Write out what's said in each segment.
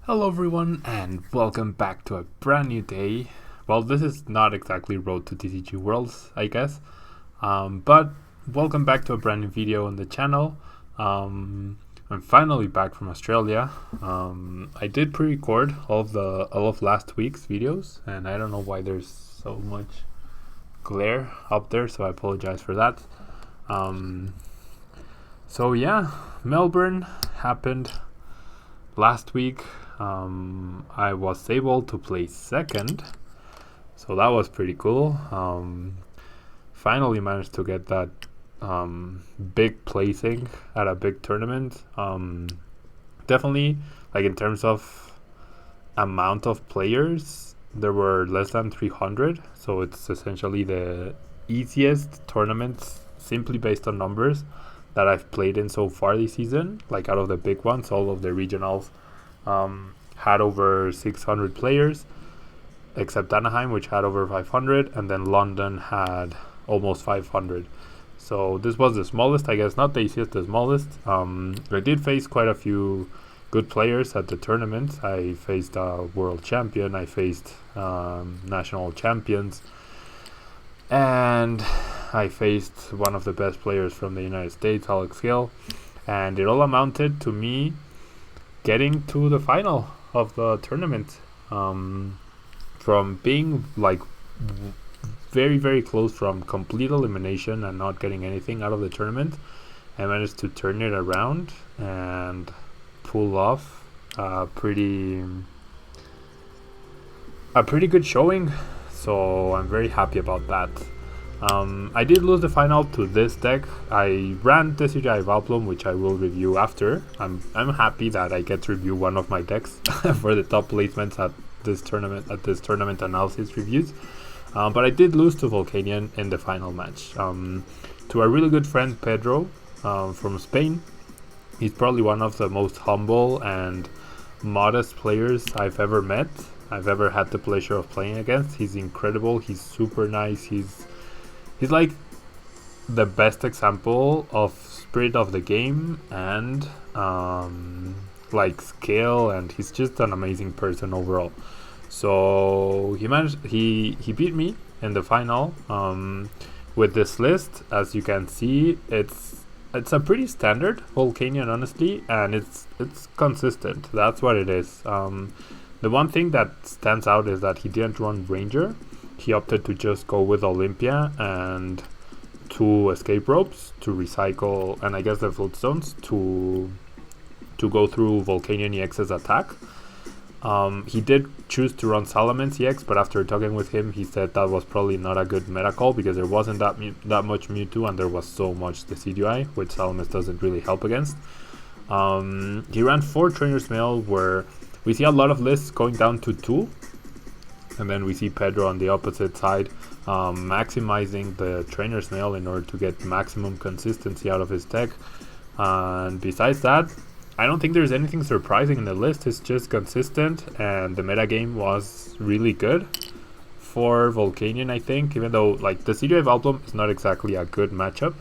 Hello everyone and welcome back to a brand new day. Well, this is not exactly Road to TCG Worlds, I guess, but welcome back to a brand new video on the channel. I'm finally back from Australia. I did pre-record all of last week's videos, and I don't know why there's so much glare up there, so I apologize for that. So yeah, Melbourne happened last week. I was able to play second, so that was pretty cool. Finally managed to get that big placing at a big tournament. Definitely, like in terms of amount of players, there were less than 300, so it's essentially the easiest tournament simply based on numbers that I've played in so far this season. Like out of the big ones, all of the regionals had over 600 players, except Anaheim, which had over 500, and then London had almost 500. So this was the smallest, I guess, not the easiest, the smallest. I did face quite a few good players at the tournament. I faced a world champion, I faced national champions, and I faced one of the best players from the United States, Alex Hill, and it all amounted to me getting to the final of the tournament. From being like very, very close from complete elimination and not getting anything out of the tournament, I managed to turn it around and pull off a pretty good showing. So I'm very happy about that. I did lose the final to this deck. I ran TCG Valplum, which I will review after. I'm happy that I get to review one of my decks for the top placements at this tournament analysis reviews. But I did lose to Volcanion in the final match. To a really good friend, Pedro, from Spain. He's probably one of the most humble and modest players I've ever met. I've ever had the pleasure of playing against. He's incredible. He's super nice. He's like the best example of spirit of the game and like skill, and he's just an amazing person overall. So he beat me in the final with this list. As you can see, it's a pretty standard Volcanion, honestly, and it's consistent. That's what it is. The one thing that stands out is that he didn't run Ranger. He opted to just go with Olympia and 2 escape ropes to recycle, and I guess the floatstones to go through Volcanion EX's attack. He did choose to run Salamence EX, but after talking with him, he said that was probably not a good meta call because there wasn't that much Mewtwo and there was so much Decidueye, which Salamence doesn't really help against. He ran 4 Trainer's Mail, where we see a lot of lists going down to 2. And then we see Pedro on the opposite side, maximizing the Trainer's Mail in order to get maximum consistency out of his deck. And besides that, I don't think there's anything surprising in the list. It's just consistent, and the metagame was really good for Volcanion, I think, even though like the CDI Valplum is not exactly a good matchup.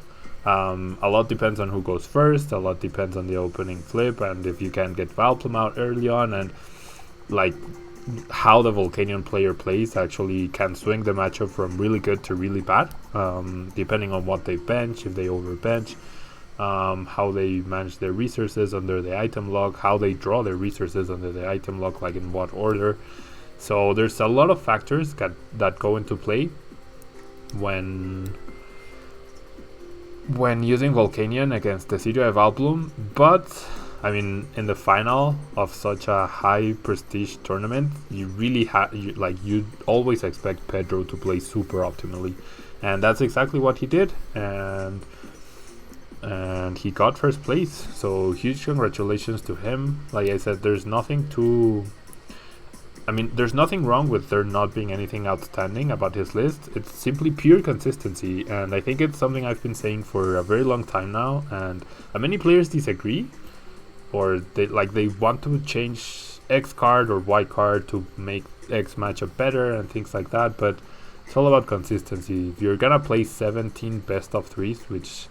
A lot depends on who goes first, a lot depends on the opening flip, and if you can get Valplum out early on, and like how the Volcanion player plays actually can swing the matchup from really good to really bad, depending on what they bench, if they overbench, how they manage their resources under the item log, how they draw their resources under the item log, like in what order. So there's a lot of factors that go into play when using Volcanion against the CGI Valplum, but I mean, in the final of such a high prestige tournament, you really you always expect Pedro to play super optimally, and that's exactly what he did, and he got first place. So huge congratulations to him. Like I said, there's nothing wrong with there not being anything outstanding about his list. It's simply pure consistency, and I think it's something I've been saying for a very long time now, and many players disagree, or they want to change X card or Y card to make X matchup better and things like that, but it's all about consistency. If you're gonna play 17 best of 3s, which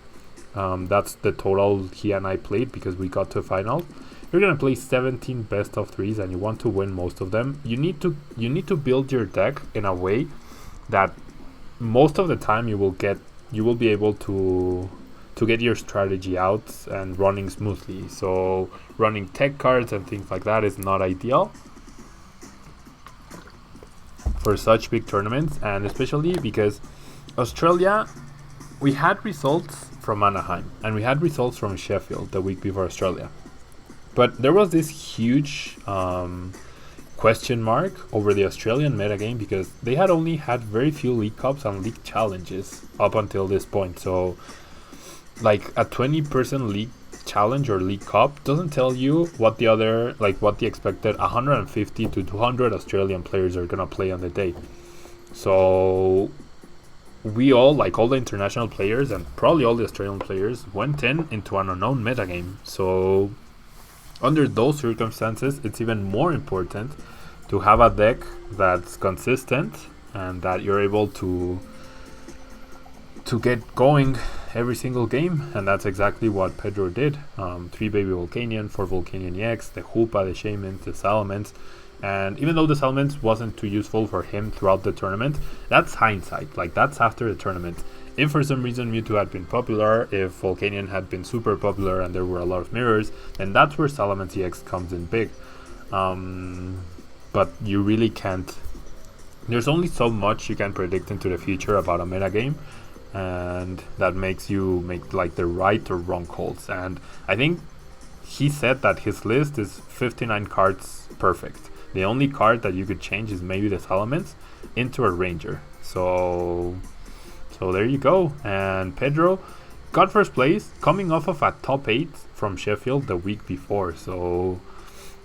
that's the total he and I played because we got to a final, you're gonna play 17 best of 3s and you want to win most of them, you need to build your deck in a way that most of the time you will be able to get your strategy out and running smoothly. So running tech cards and things like that is not ideal for such big tournaments, and especially because Australia, we had results from Anaheim and we had results from Sheffield the week before Australia, but there was this huge question mark over the Australian metagame because they had only had very few League Cups and League Challenges up until this point. So like a 20-person League Challenge or League Cup doesn't tell you what the expected 150 to 200 Australian players are gonna play on the day. So we all, like all the international players and probably all the Australian players, went into an unknown metagame. So under those circumstances, it's even more important to have a deck that's consistent and that you're able to get going every single game, and that's exactly what Pedro did. 3 Baby Volcanion, 4 Volcanion EX, the Hoopa, the Shamans, the Salamence. And even though the Salamence wasn't too useful for him throughout the tournament, that's hindsight. Like, that's after the tournament. If for some reason Mewtwo had been popular, if Volcanion had been super popular and there were a lot of mirrors, then that's where Salamence EX comes in big. But you really can't. There's only so much you can predict into the future about a metagame, and that makes you make like the right or wrong calls. And I think he said that his list is 59 cards perfect. The only card that you could change is maybe the Salamence into a Ranger. So there you go. And Pedro got first place, coming off of a top 8 from Sheffield the week before. So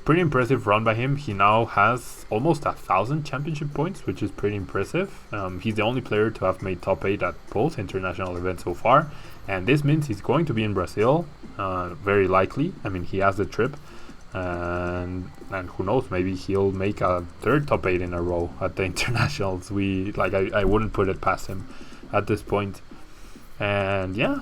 pretty impressive run by him. He now has almost 1,000 championship points, which is pretty impressive. He's the only player to have made top 8 at both international events so far, and this means he's going to be in Brazil, very likely. I mean, he has the trip, and who knows, maybe he'll make a third top 8 in a row at the internationals. I wouldn't put it past him at this point. And yeah,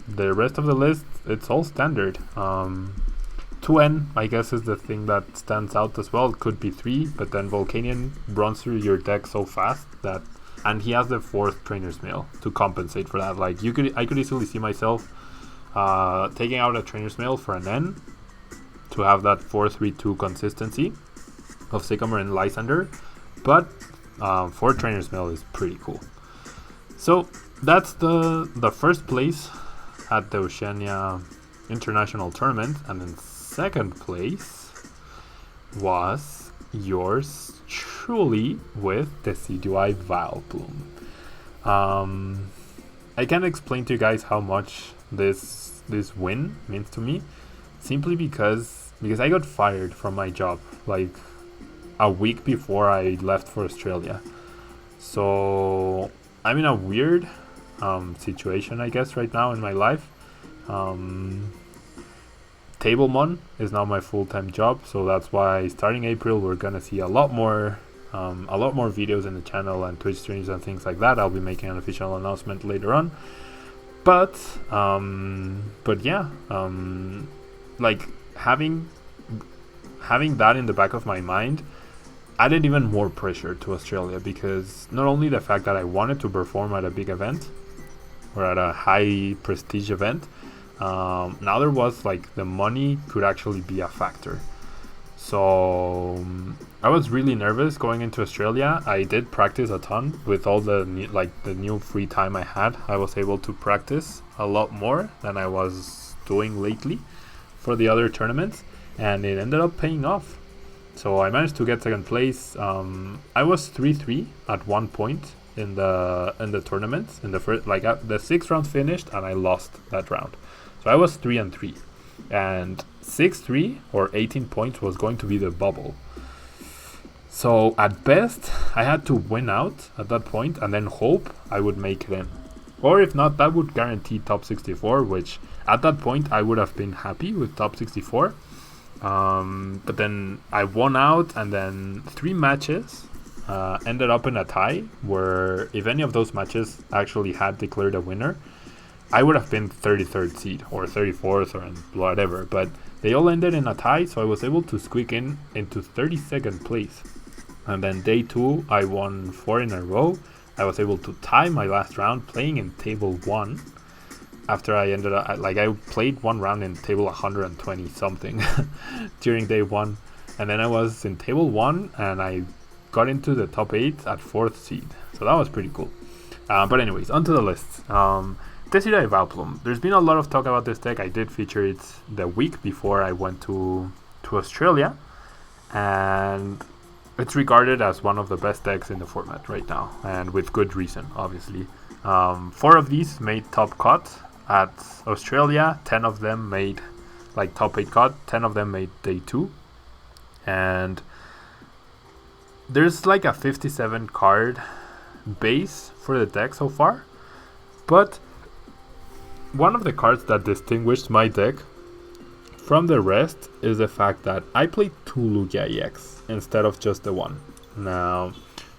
the rest of the list, it's all standard. 2N, I guess, is the thing that stands out as well. It could be 3, but then Volcanion runs through your deck so fast that, and he has the 4th Trainer's Mail to compensate for that. Like, I could easily see myself taking out a Trainer's Mail for an N to have that 4-3-2 consistency of Sycamore and Lysander, but 4 Trainer's Mail is pretty cool. So that's the first place at the Oceania International Tournament, and then second place was yours truly with the CDY Vileplume. I can't explain to you guys how much this win means to me, simply because I got fired from my job like a week before I left for Australia. So I'm in a weird situation, I guess, right now in my life. Tablemon is now my full-time job, so that's why starting April we're gonna see a lot more videos in the channel and Twitch streams and things like that. I'll be making an official announcement later on, but yeah, like having that in the back of my mind added even more pressure to Australia, because not only the fact that I wanted to perform at a big event or at a high prestige event, now there was like the money could actually be a factor. So I was really nervous going into Australia. I did practice a ton with all the new free time I had. I was able to practice a lot more than I was doing lately for the other tournaments, and it ended up paying off. So I managed to get second place. I was 3-3 at one point in the tournament. In the first, the 6th round finished and I lost that round. So I was 3-3, and 6-3 or 18 points was going to be the bubble. So at best, I had to win out at that point and then hope I would make it in. Or if not, that would guarantee top 64, which at that point I would have been happy with top 64. But then I won out, and then 3 matches ended up in a tie, where if any of those matches actually had declared a winner, I would have been 33rd seed or 34th or whatever. But They all ended in a tie, so I was able to squeak into 32nd place. And then day 2, I won 4 in a row. I was able to tie my last round playing in table 1. After I ended up, I played one round in table 120 something during day 1. And then I was in table 1 and I got into the top 8 at 4th seed. So that was pretty cool. But anyways, onto the list. TCG Valplum. There's been a lot of talk about this deck. I did feature it the week before I went to Australia. And it's regarded as one of the best decks in the format right now. And with good reason, obviously. 4 of these made top cut at Australia. 10 of them made top 8 cut. 10 of them made day 2. And there's a 57 card base for the deck so far. But one of the cards that distinguished my deck from the rest is the fact that I played 2 Lugia EX instead of just the 1. Now,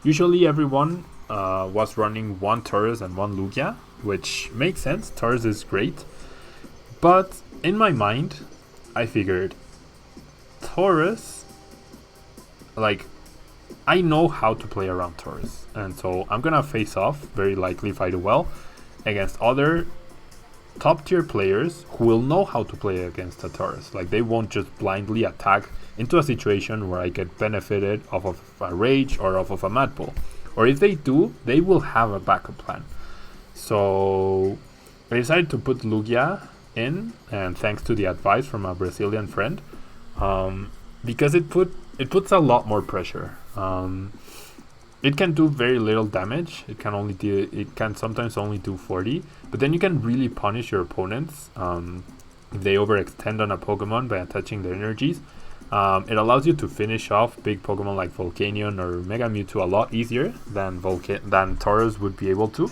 usually everyone was running 1 Taurus and 1 Lugia, which makes sense. Taurus is great. But in my mind, I figured Taurus, I know how to play around Taurus. And so I'm going to face off, very likely if I do well, against other top tier players who will know how to play against a Taurus. They won't just blindly attack into a situation where I get benefited off of a Rage or off of a Mad Bull. Or if they do, they will have a backup plan. So I decided to put Lugia in, and thanks to the advice from a Brazilian friend, because it puts a lot more pressure. It can do very little damage. It can sometimes only do 40, but then you can really punish your opponents if they overextend on a Pokemon by attaching their energies. It allows you to finish off big Pokemon like Volcanion or Mega Mewtwo a lot easier than Tauros would be able to.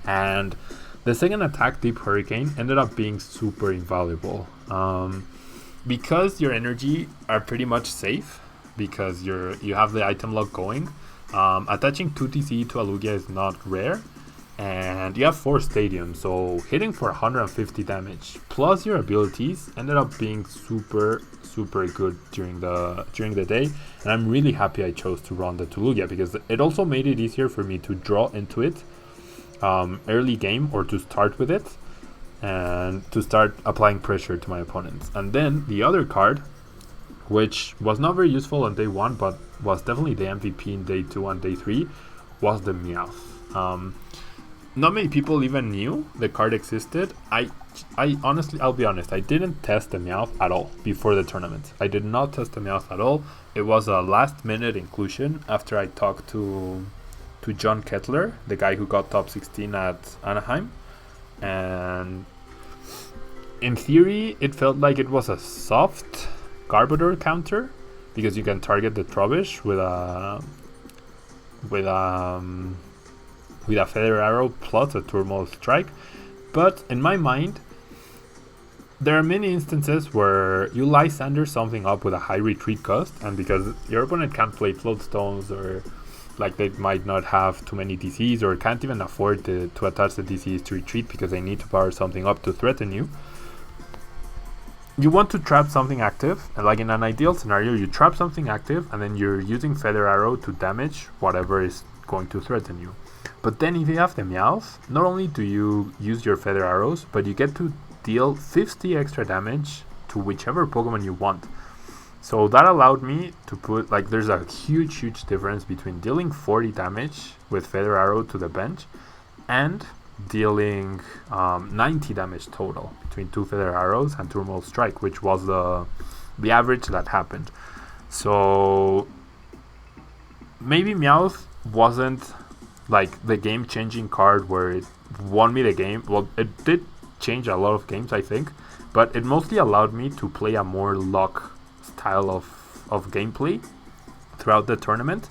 And the second attack, Deep Hurricane, ended up being super invaluable. Because your energy are pretty much safe, because you have the item lock going. Attaching 2 TCE to a Lugia is not rare, and you have 4 stadiums, so hitting for 150 damage plus your abilities ended up being super good during the day. And I'm really happy I chose to run the 2 Lugia, because it also made it easier for me to draw into it early game, or to start with it and to start applying pressure to my opponents. And then the other card, which was not very useful on day 1 but was definitely the MVP in day 2 and day 3, was the Meowth. Not many people even knew the card existed. I honestly, I'll be honest, I didn't test the Meowth at all before the tournament. I did not test the Meowth at all. It was a last minute inclusion after I talked to John Kettler, the guy who got top 16 at Anaheim. And in theory, it felt like it was a soft Garbodor counter, because you can target the Trubbish with a Feather Arrow plus a Turmoil Strike. But in my mind, there are many instances where you Lysander something up with a high retreat cost, and because your opponent can't play Float Stones, or they might not have too many DCs, or can't even afford to attach the DCs to retreat because they need to power something up to threaten you. You want to trap something active, and in an ideal scenario, you trap something active and then you're using Feather Arrow to damage whatever is going to threaten you. But then if you have the Meowth, not only do you use your Feather Arrows, but you get to deal 50 extra damage to whichever Pokemon you want. So that allowed me to put, there's a huge difference between dealing 40 damage with Feather Arrow to the bench and dealing 90 damage total between 2 Feather Arrows and Turmoil Strike, which was the average that happened. So maybe Meowth wasn't the game-changing card where it won me the game. Well, it did change a lot of games, I think, but it mostly allowed me to play a more lock style of gameplay throughout the tournament,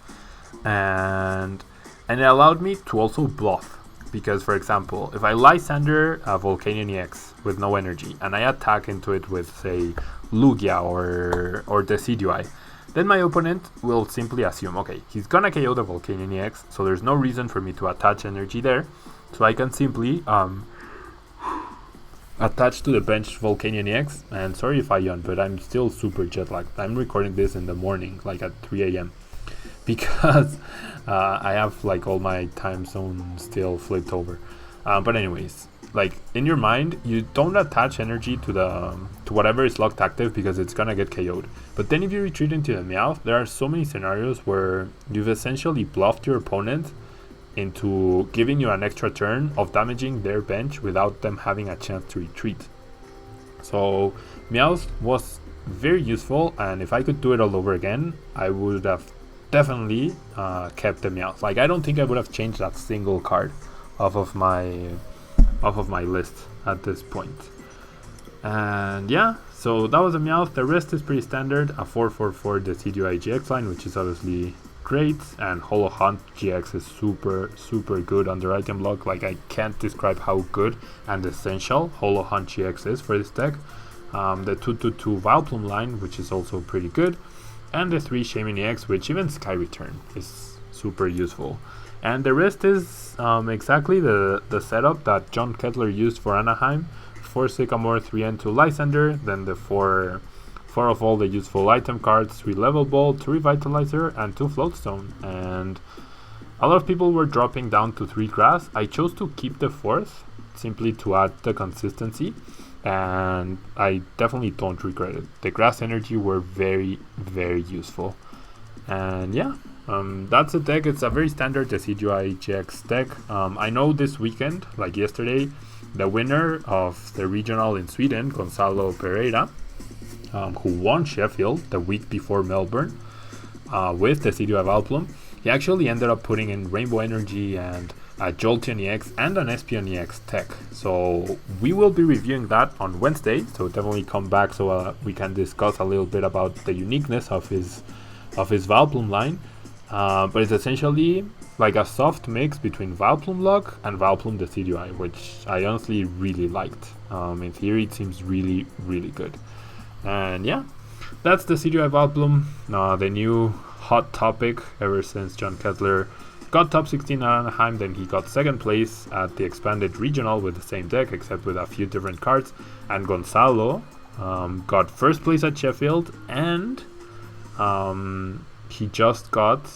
and it allowed me to also bluff. Because, for example, if I Lysander a Volcanion EX with no energy and I attack into it with, say, Lugia or Decidueye, then my opponent will simply assume, okay, he's gonna KO the Volcanion EX, so there's no reason for me to attach energy there. So I can simply attached to the bench Volcanion EX, and sorry if I yawn, but I'm still super jet lagged. I'm recording this in the morning, like at 3 a.m. because I have like all my time zone still flipped over. But anyways, like in your mind, you don't attach energy to whatever is locked active because it's gonna get KO'd. But then if you retreat into the Meowth, there are so many scenarios where you've essentially bluffed your opponent into giving you an extra turn of damaging their bench without them having a chance to retreat. So Meowth was very useful, and if I could do it all over again, I would have definitely kept the Meowth. Like I don't think I would have changed that single card off of my list at this point. And yeah, so that was a Meowth. The rest is pretty standard. A 444 Decidueye GX line, which is obviously great, and Holo Hunt GX is super good under item block. Like I can't describe how good and essential Holo Hunt GX is for this deck. The 222 Vileplume line, which is also pretty good, and the 3 Shaymin EX, which even Sky Return is super useful. And the rest is exactly the setup that John Kettler used for Anaheim: 4 Sycamore, 3 N2 Lysander, then the 4 of all the useful item cards, 3 Level Ball, 2 Revitalizer, and 2 Floatstone. And a lot of people were dropping down to 3 Grass. I chose to keep the 4th simply to add the consistency, and I definitely don't regret it. The Grass energy were very useful. And yeah, that's the deck. It's a very standard Decidueye GX deck. I know this weekend, like yesterday, the winner of the regional in Sweden, Gonzalo Pereira, who won Sheffield the week before Melbourne with Decidueye Vileplume, he actually ended up putting in Rainbow Energy and a Jolteon EX and an Espeon EX tech. So we will be reviewing that on Wednesday, so definitely come back so we can discuss a little bit about the uniqueness of his Vileplume line. But it's essentially like a soft mix between Vileplume Lock and Vileplume Decidueye, which I honestly really liked. In theory, it seems really good. And yeah, that's the Decidueye Vileplume, the new hot topic ever since John Kettler got top 16 at Anaheim. Then he got second place at the expanded regional with the same deck, except with a few different cards. And Gonzalo got first place at Sheffield, and he just got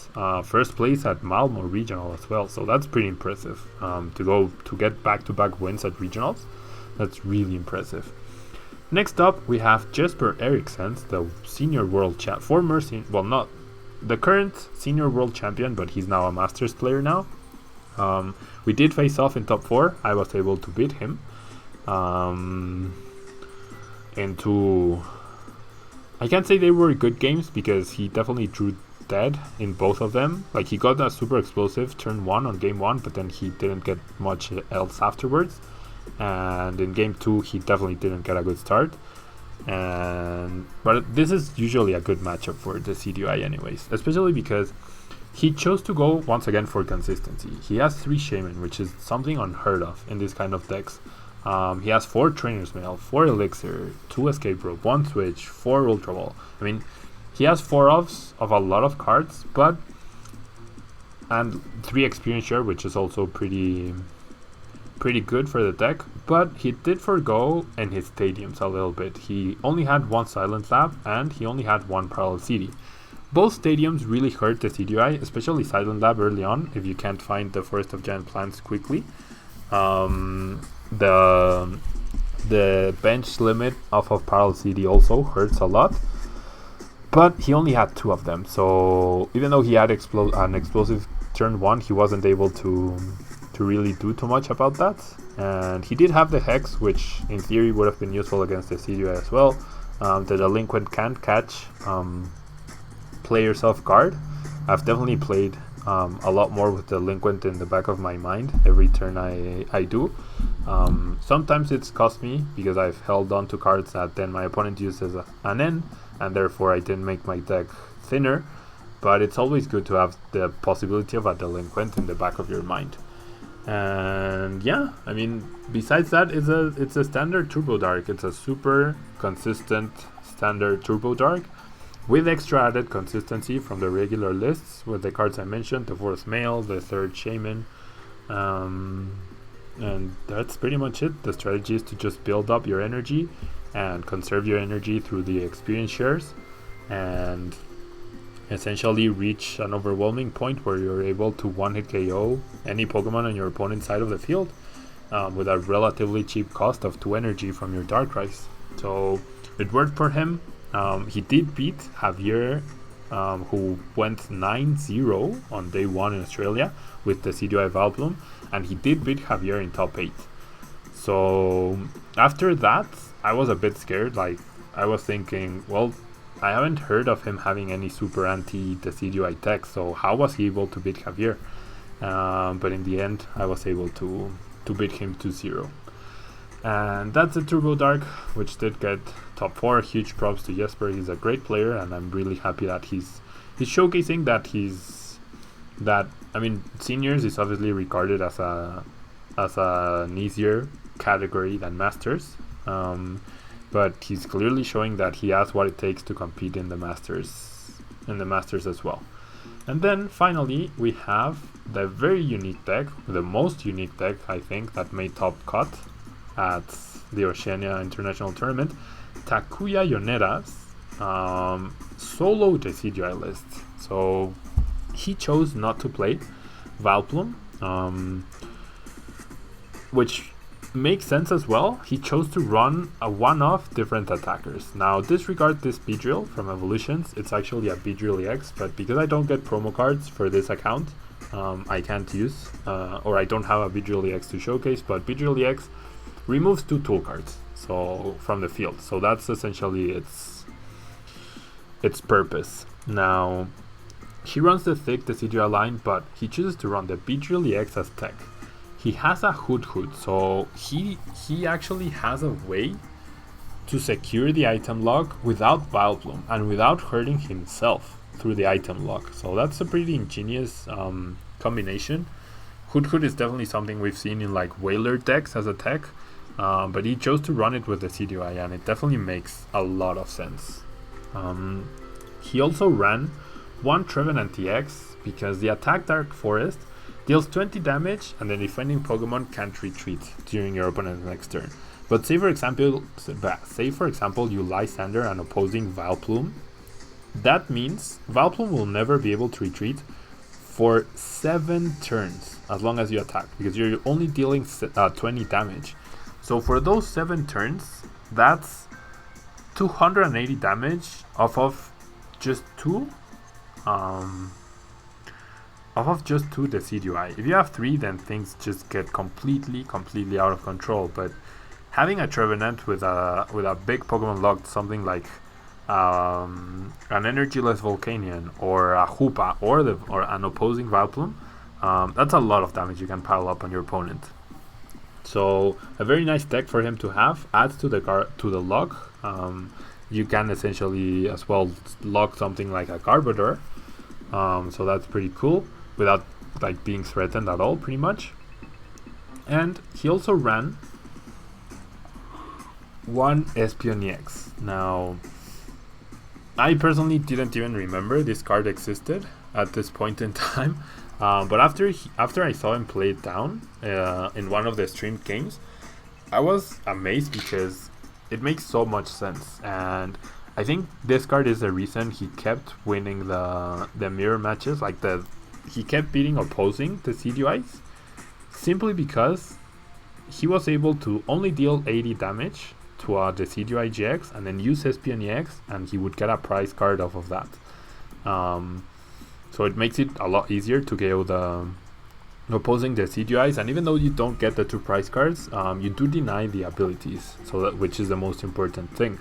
first place at Malmo regional as well. So that's pretty impressive. To get back-to-back wins at regionals, that's really impressive. Next up, we have Jesper Eriksson, the senior world not the current senior world champion, but he's now a Masters player now. We did face off in top 4. I was able to beat him into. I can't say they were good games because he definitely drew dead in both of them. Like he got a super explosive turn 1 on game 1, but then he didn't get much else afterwards. And in game 2 he definitely didn't get a good start. But this is usually a good matchup for the Decidueye anyways, especially because he chose to go once again for consistency. He has 3 Shaymin, which is something unheard of in this kind of decks. He has 4 Trainer's Mail, 4 Elixir, 2 Escape Rope, 1 Switch, 4 Ultra Ball. I mean, he has 4 offs of a lot of cards, and 3 Experience Share, which is also pretty good for the deck. But he did forgo in his stadiums a little bit. He only had 1 Silent Lab, and he only had 1 Parallel City. Both stadiums really hurt the Decidueye, especially Silent Lab early on, if you can't find the Forest of Giant Plants quickly. The bench limit off of Parallel City also hurts a lot, but he only had 2 of them, so even though he had an explosive turn 1, he wasn't able to really do too much about that. And he did have the Hex, which in theory would have been useful against the Decidueye as well. The Delinquent can't catch players off guard. I've definitely played a lot more with Delinquent in the back of my mind every turn I do. Sometimes it's cost me because I've held on to cards that then my opponent uses an N, and therefore I didn't make my deck thinner. But it's always good to have the possibility of a Delinquent in the back of your mind. And yeah, I mean, besides that, it's a standard Turbo Dark. It's a super consistent standard Turbo Dark with extra added consistency from the regular lists with the cards I mentioned, the 4th Male, the 3rd Shaymin, And that's pretty much it. The strategy is to just build up your energy and conserve your energy through the experience shares, and essentially reach an overwhelming point where you're able to one-hit KO any Pokemon on your opponent's side of the field with a relatively cheap cost of 2 energy from your Darkrai's. So it worked for him. He did beat Javier, who went 9-0 on day 1 in Australia with the CDI Valplum, and he did beat Javier in top 8. So after that, I was a bit scared. Like, I was thinking, well, I haven't heard of him having any super anti-Decidueye tech, so how was he able to beat Javier? But in the end, I was able to beat him 2-0. And that's the Turbo Dark, which did get top 4. Huge props to Jesper. He's a great player, and I'm really happy that he's showcasing that I mean, seniors is obviously regarded as an easier category than masters, but he's clearly showing that he has what it takes to compete in the masters as well. And then finally we have the very unique deck, the most unique deck I think that made top cut at the Oceania International Tournament, Takuya Yonera's solo Decidueye list. So he chose not to play Valplum, which makes sense as well. He chose to run a one-off different attackers. Now disregard this Beedrill from Evolutions. It's actually a Beedrill EX, but because I don't get promo cards for this account, I can't use, or I don't have a Beedrill EX to showcase, but Beedrill EX removes 2 tool cards from the field. So that's essentially its purpose. Now, he runs the thick Decidueye line, but he chooses to run the Beedrill EX as tech. He has a Hoot, so he actually has a way to secure the item lock without Vileplume and without hurting himself through the item lock. So that's a pretty ingenious combination. Hoot is definitely something we've seen in like Whaler decks as a tech, but he chose to run it with the CDI, and it definitely makes a lot of sense. He also ran one Trevenant EX because the attack Dark Forest deals 20 damage and the defending Pokemon can't retreat during your opponent's next turn. But say for example you Lysander an opposing Vileplume, that means Vileplume will never be able to retreat for 7 turns as long as you attack, because you're only dealing 20 damage. So for those 7 turns, that's 280 damage off of just 2 Decidueye. If you have 3, then things just get completely out of control. But having a Trevenant with a big Pokemon locked, something like an Energyless Volcanion or a Hoopa or an opposing Vileplume, that's a lot of damage you can pile up on your opponent. So a very nice deck for him to have. Adds to the lock. You can essentially as well lock something like a Garbodor. So that's pretty cool without like being threatened at all, pretty much. And he also ran one Espion EX. Now, I personally didn't even remember this card existed at this point in time. But after I saw him play it down in one of the streamed games, I was amazed because it makes so much sense. And I think this card is the reason he kept winning the mirror matches. Like he kept beating opposing the CDIs simply because he was able to only deal 80 damage to the CDI GX and then use Espion EX, and he would get a prize card off of that. So it makes it a lot easier to KO the opposing the CDIs, and even though you don't get the 2 prize cards, you do deny the abilities, which is the most important thing.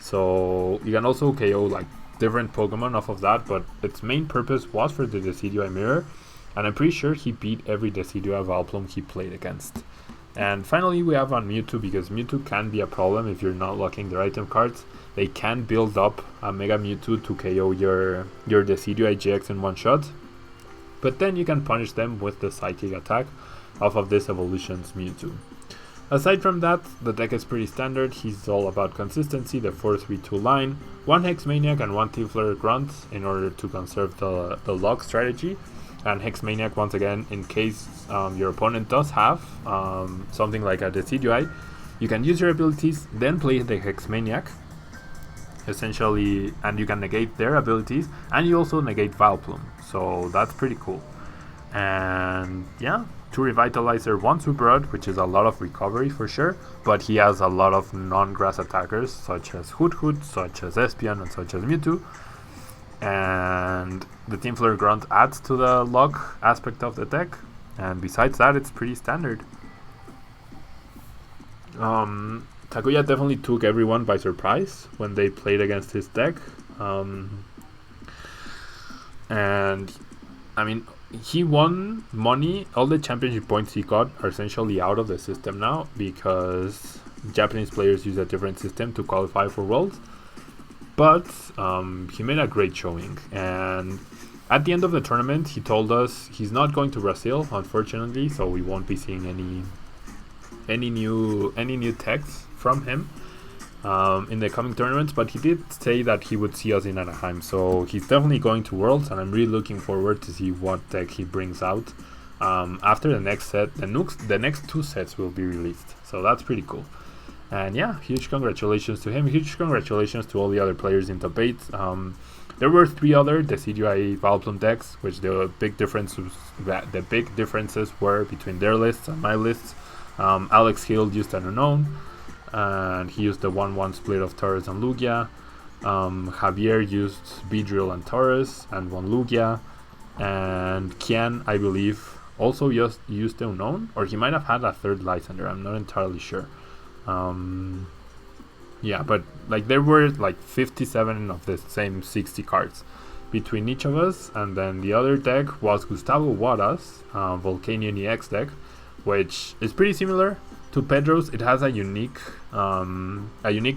So you can also KO like different Pokemon off of that, but its main purpose was for the Decidueye mirror, and I'm pretty sure he beat every Decidueye Vileplume he played against. And finally we have on Mewtwo, because Mewtwo can be a problem if you're not locking their item cards. They can build up a Mega Mewtwo to KO your Decidueye GX in one shot, but then you can punish them with the Psychic attack off of this evolution's Mewtwo. Aside from that, the deck is pretty standard. He's all about consistency, the 4-3-2 line, 1 Hex Maniac and 1 Tiefler Grunt in order to conserve the lock strategy. And Hexmaniac, once again, in case your opponent does have something like a Decidueye, you can use your abilities, then play the Hexmaniac, essentially, and you can negate their abilities, and you also negate Vileplume, so that's pretty cool. And yeah, 2 Revitalizer, 1 Super Rod, which is a lot of recovery for sure, but he has a lot of non-grass attackers, such as Hoot, such as Espeon, and such as Mewtwo. And the Team Flare Grunt adds to the luck aspect of the deck, and besides that, it's pretty standard. Takuya definitely took everyone by surprise when they played against his deck. And I mean, he won money. All the championship points he got are essentially out of the system now, because Japanese players use a different system to qualify for Worlds. But he made a great showing, and at the end of the tournament he told us he's not going to Brazil, unfortunately, so we won't be seeing any new texts from him in the coming tournaments, but he did say that he would see us in Anaheim, so he's definitely going to Worlds, and I'm really looking forward to see what deck he brings out after the next set. The next 2 sets will be released, so that's pretty cool. And yeah, huge congratulations to him, huge congratulations to all the other players in the debate. There were 3 other Decidueye Vileplume decks, which the big differences were between their lists and my lists. Alex Hill used an Unknown, and he used the 1/1 split of Taurus and Lugia. Javier used Beedrill and Taurus and 1 Lugia, and Kian, I believe, also used the Unknown, or he might have had a 3rd Lysander, I'm not entirely sure. Yeah, but like there were like 57 of the same 60 cards between each of us, and then the other deck was Gustavo Wada's Volcanion EX deck, which is pretty similar to Pedro's. It has a unique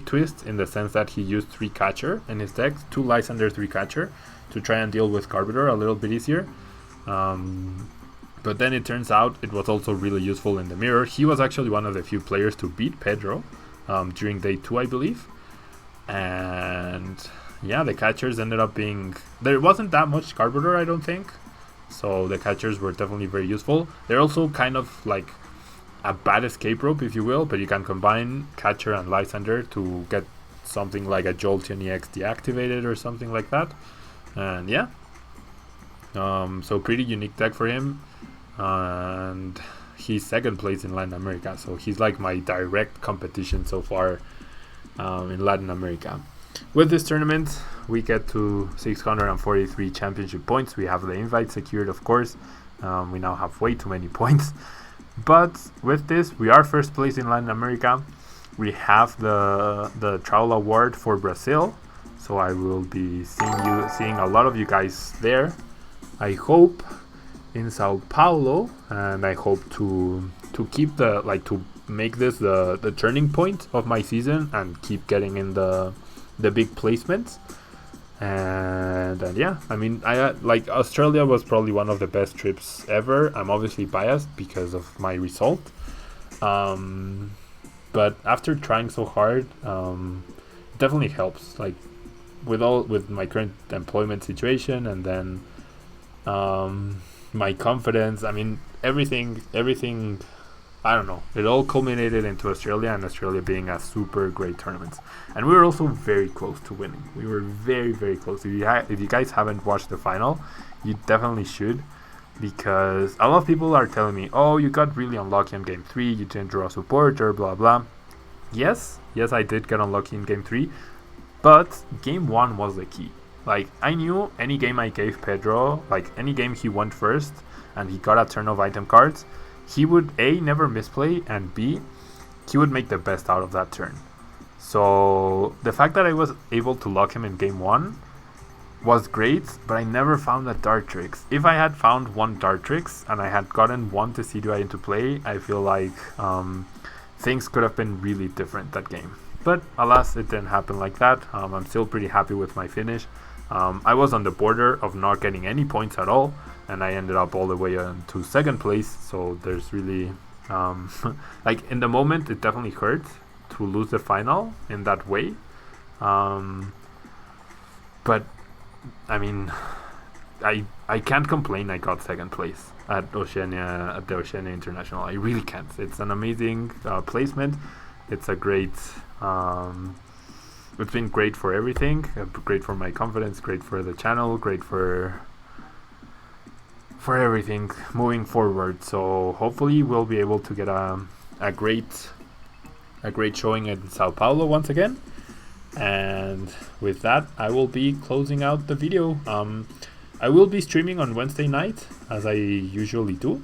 twist in the sense that he used 3 catcher in his deck, 2 Lysander, 3 catcher, to try and deal with Carpador a little bit easier. But then it turns out it was also really useful in the mirror. He was actually one of the few players to beat Pedro during day 2, I believe. And yeah, the catchers ended up being... There wasn't that much Carpador, I don't think. So the catchers were definitely very useful. They're also kind of like a bad escape rope, if you will, but you can combine catcher and Lysander to get something like a Jolteon EX deactivated or something like that. And yeah. So pretty unique deck for him. And he's 2nd place in Latin America, so he's like my direct competition so far in Latin America. With this tournament, we get to 643 championship points. We have the invite secured, of course. We now have way too many points, but with this, we are 1st place in Latin America. We have the travel award for Brazil, so I will be seeing a lot of you guys there, I hope, in Sao Paulo, and I hope to keep to make this the turning point of my season and keep getting in the big placements. And yeah, I mean, Australia was probably one of the best trips ever. I'm obviously biased because of my result, but after trying so hard, it definitely helps, like with my current employment situation, and then my confidence. I mean, everything, I don't know, it all culminated into Australia, and Australia being a super great tournament. And we were also very close to winning. We were very, very close. If you guys haven't watched the final, you definitely should, because a lot of people are telling me, oh, you got really unlucky in game 3, you didn't draw a supporter, blah blah. Yes, I did get unlucky in game 3, but game 1 was the key. Like, I knew any game I gave Pedro, like any game he went first and he got a turn of item cards, he would A, never misplay, and B, he would make the best out of that turn. So the fact that I was able to lock him in game 1 was great, but I never found that Dartrix. If I had found one Dartrix and I had gotten one Decidueye into play, I feel like things could have been really different that game. But alas, it didn't happen like that. I'm still pretty happy with my finish. I was on the border of not getting any points at all, and I ended up all the way to 2nd place. So there's really, like, in the moment, it definitely hurt to lose the final in that way. But I mean, I can't complain. I got second place at the Oceania International. I really can't. It's an amazing placement. It's a great. It's been great for everything. Great for my confidence. Great for the channel. Great for everything moving forward. So hopefully we'll be able to get a great showing in Sao Paulo once again. And with that, I will be closing out the video. I will be streaming on Wednesday night, as I usually do,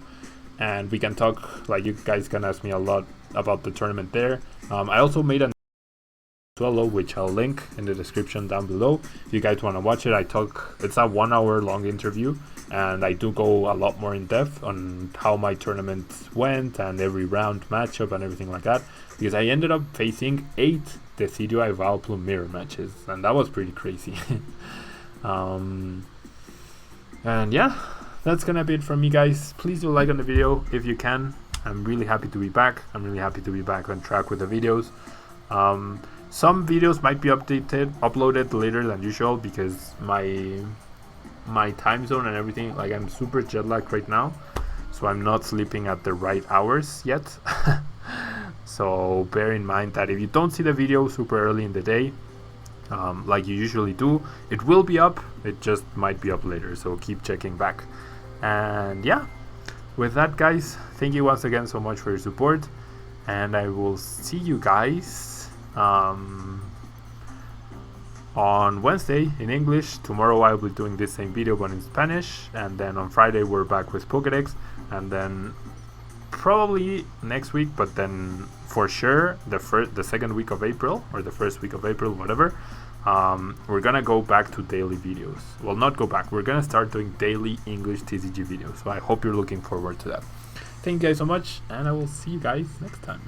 and we can talk, like, you guys can ask me a lot about the tournament there. I also made a solo, which I'll link in the description down below. If you guys want to watch it, it's a 1 hour long interview, and I do go a lot more in depth on how my tournament went and every round matchup and everything like that, because I ended up facing 8 Decidueye Vileplume mirror matches, and that was pretty crazy. And yeah, that's gonna be it from me, guys. Please do like on the video if you can. I'm really happy to be back. I'm really happy to be back on track with the videos. Some videos might be uploaded later than usual, because my time zone and everything, like, I'm super jet lagged right now, so I'm not sleeping at the right hours yet. So bear in mind that if you don't see the video super early in the day, like you usually do, it will be up. It just might be up later, so keep checking back. And yeah, with that, guys, thank you once again so much for your support, and I will see you guys on Wednesday in English. Tomorrow I'll be doing this same video but in Spanish, and then on Friday we're back with Pokedex, and then probably next week, but then for sure the second week of April, or the first week of April, whatever, we're gonna go back to daily videos. Well, not go back, we're gonna start doing daily English TCG videos, so I hope you're looking forward to that. Thank you guys so much, and I will see you guys next time.